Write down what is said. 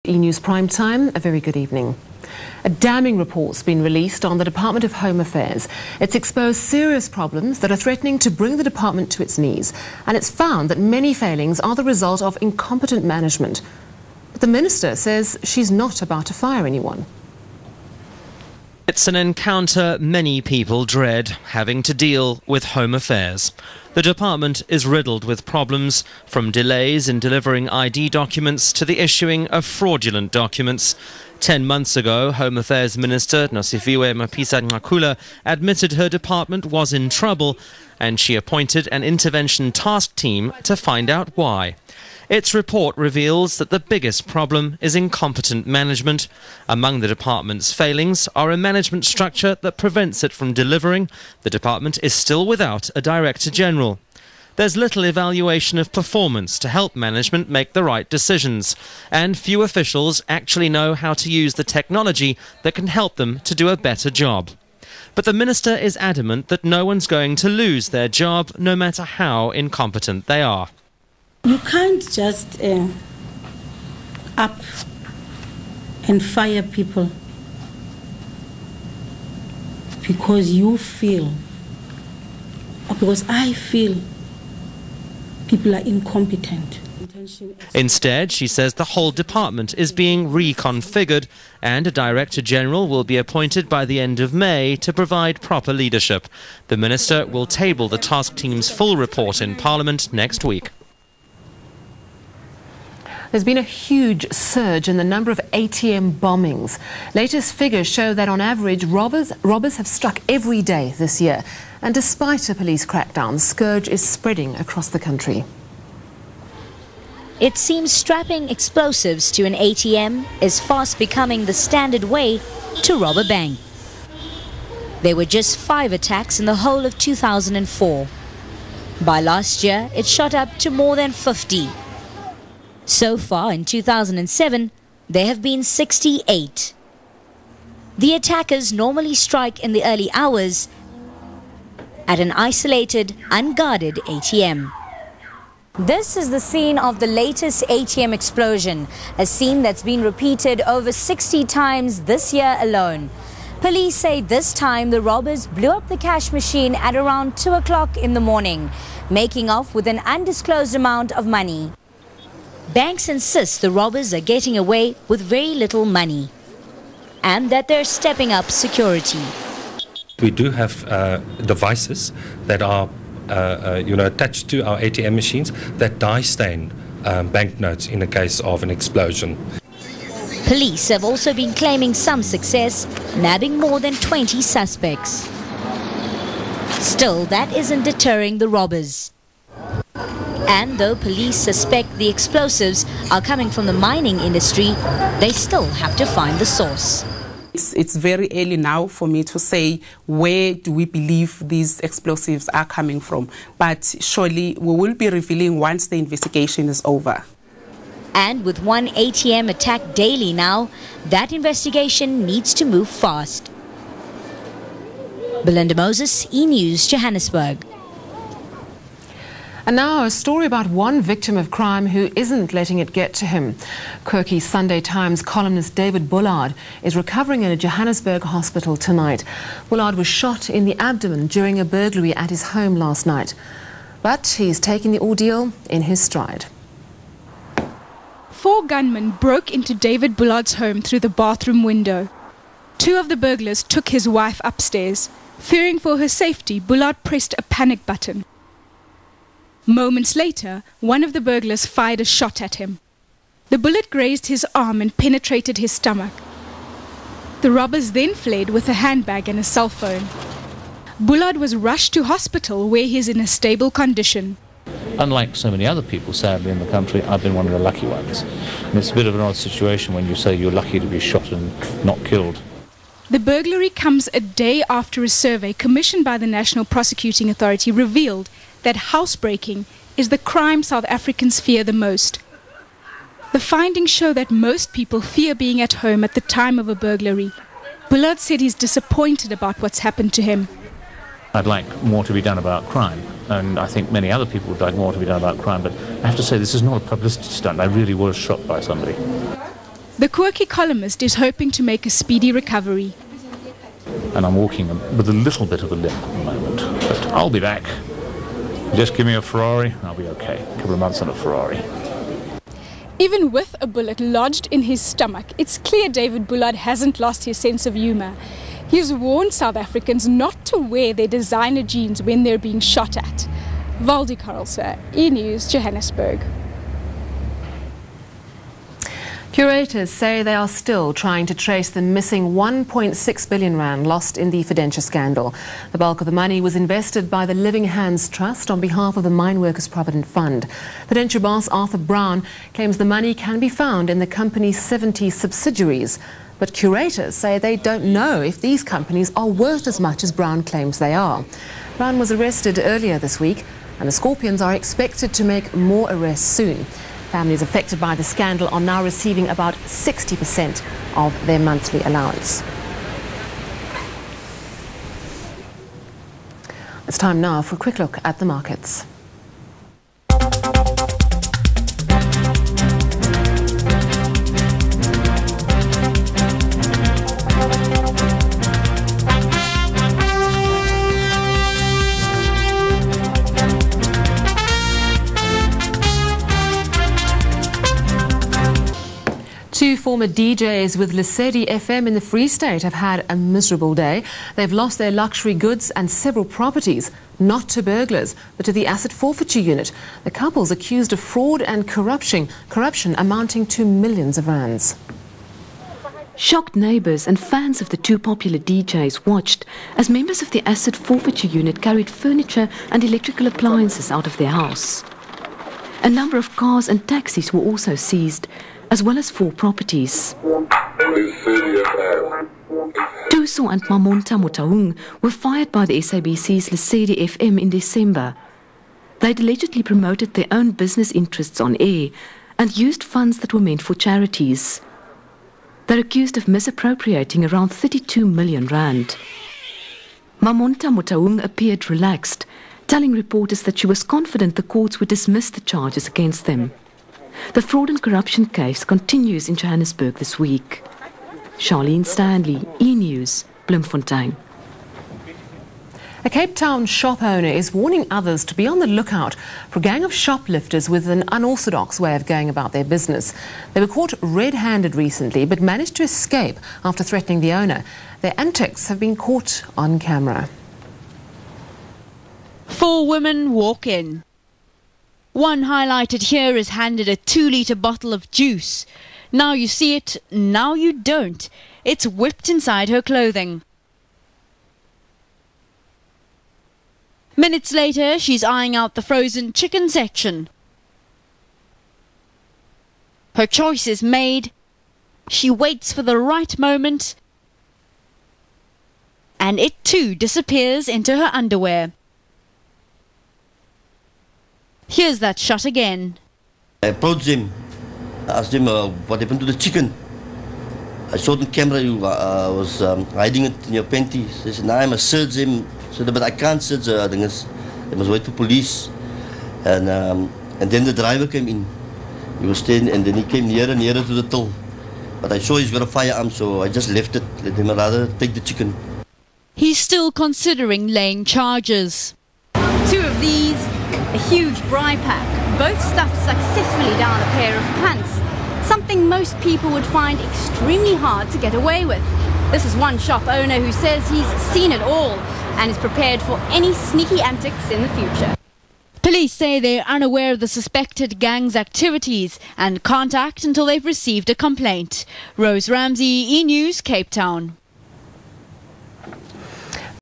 E-News Prime Time, a very good evening. A damning report's been released on the Department of Home Affairs. It's exposed serious problems that are threatening to bring the department to its knees, and it's found that many failings are the result of incompetent management. But the minister says she's not about to fire anyone. It's an encounter many people dread, having to deal with Home Affairs. The department is riddled with problems, from delays in delivering ID documents to the issuing of fraudulent documents. 10 months ago, Home Affairs Minister Nosiviwe Mapisa-Nqakula admitted her department was in trouble, and she appointed an intervention task team to find out why. Its report reveals that the biggest problem is incompetent management. Among the department's failings are a management structure that prevents it from delivering. The department is still without a Director General. There's little evaluation of performance to help management make the right decisions, and few officials actually know how to use the technology that can help them to do a better job. But the minister is adamant that no one's going to lose their job, no matter how incompetent they are. You can't just up and fire people because you feel, or because I feel people are incompetent. Instead, she says the whole department is being reconfigured, and a Director General will be appointed by the end of May to provide proper leadership. The minister will table the task team's full report in Parliament next week. There's been a huge surge in the number of ATM bombings. Latest figures show that on average, robbers have struck every day this year. And despite a police crackdown, the scourge is spreading across the country. It seems strapping explosives to an ATM is fast becoming the standard way to rob a bank. There were just 5 attacks in the whole of 2004. By last year, it shot up to more than 50. So far, in 2007, there have been 68. The attackers normally strike in the early hours at an isolated, unguarded ATM. This is the scene of the latest ATM explosion, a scene that's been repeated over 60 times this year alone. Police say this time the robbers blew up the cash machine at around 2 o'clock in the morning, making off with an undisclosed amount of money. Banks insist the robbers are getting away with very little money and that they're stepping up security. We do have devices that are attached to our ATM machines that dye stain banknotes in the case of an explosion. Police have also been claiming some success, nabbing more than 20 suspects. Still, that isn't deterring the robbers. And though police suspect the explosives are coming from the mining industry, they still have to find the source. It's very early now for me to say where do we believe these explosives are coming from. But surely we will be revealing once the investigation is over. And with one ATM attack daily now, that investigation needs to move fast. Belinda Moses, E-News, Johannesburg. And now a story about one victim of crime who isn't letting it get to him. Quirky Sunday Times columnist David Bullard is recovering in a Johannesburg hospital tonight. Bullard was shot in the abdomen during a burglary at his home last night. But he's taking the ordeal in his stride. 4 gunmen broke into David Bullard's home through the bathroom window. 2 of the burglars took his wife upstairs. Fearing for her safety, Bullard pressed a panic button. Moments later, one of the burglars fired a shot at him. The bullet grazed his arm and penetrated his stomach. The robbers then fled with a handbag and a cell phone. Bullard was rushed to hospital where he is in a stable condition. Unlike so many other people, sadly, in the country, I've been one of the lucky ones. And it's a bit of an odd situation when you say you're lucky to be shot and not killed. The burglary comes a day after a survey commissioned by the National Prosecuting Authority revealed that housebreaking is the crime South Africans fear the most. The findings show that most people fear being at home at the time of a burglary. Bullard said he's disappointed about what's happened to him. I'd like more to be done about crime, and I think many other people would like more to be done about crime, but I have to say this is not a publicity stunt. I really was shot by somebody. The quirky columnist is hoping to make a speedy recovery. And I'm walking with a little bit of a limp at the moment, but I'll be back. Just give me a Ferrari, I'll be okay. A couple of months on a Ferrari. Even with a bullet lodged in his stomach, it's clear David Bullard hasn't lost his sense of humour. He's warned South Africans not to wear their designer jeans when they're being shot at. Valdi Karlse, E-News, Johannesburg. Curators say they are still trying to trace the missing 1.6 billion rand lost in the Fidentia scandal. The bulk of the money was invested by the Living Hands Trust on behalf of the Mine Workers Provident Fund. Fidentia boss Arthur Brown claims the money can be found in the company's 70 subsidiaries. But curators say they don't know if these companies are worth as much as Brown claims they are. Brown was arrested earlier this week, and the Scorpions are expected to make more arrests soon. Families affected by the scandal are now receiving about 60% of their monthly allowance. It's time now for a quick look at the markets. Two former DJs with Lesedi FM in the Free State have had a miserable day. They've lost their luxury goods and several properties, not to burglars, but to the asset forfeiture unit. The couple's accused of fraud and corruption amounting to millions of rands. Shocked neighbours and fans of the two popular DJs watched as members of the asset forfeiture unit carried furniture and electrical appliances out of their house. A number of cars and taxis were also seized, as well as 4 properties. Tuso and Mamonta Motaung were fired by the SABC's Lesedi FM in December. They'd allegedly promoted their own business interests on air and used funds that were meant for charities. They're accused of misappropriating around 32 million rand. Mamonta Motaung appeared relaxed, telling reporters that she was confident the courts would dismiss the charges against them. The fraud and corruption case continues in Johannesburg this week. Charlene Stanley, E-News, Bloemfontein. A Cape Town shop owner is warning others to be on the lookout for a gang of shoplifters with an unorthodox way of going about their business. They were caught red-handed recently but managed to escape after threatening the owner. Their antics have been caught on camera. 4 women walk in. One highlighted here is handed a 2-litre bottle of juice. Now you see it, now you don't. It's whipped inside her clothing. Minutes later, she's eyeing out the frozen chicken section. Her choice is made. She waits for the right moment, and it too disappears into her underwear. Here's that shot again. I approached him, asked him what happened to the chicken. I saw the camera, you was hiding it in your panties. He said, "No, I must search him." I said, "But I can't search I must wait for police." And then the driver came in. He was staying, and then he came nearer and nearer to the till. But I saw he's got a firearm, so I just left it, let him rather take the chicken. He's still considering laying charges. 2 of these, a huge bri pack, both stuffed successfully down a pair of pants. Something most people would find extremely hard to get away with. This is one shop owner who says he's seen it all and is prepared for any sneaky antics in the future. Police say they're unaware of the suspected gang's activities and can't act until they've received a complaint. Rose Ramsey, E-News, Cape Town.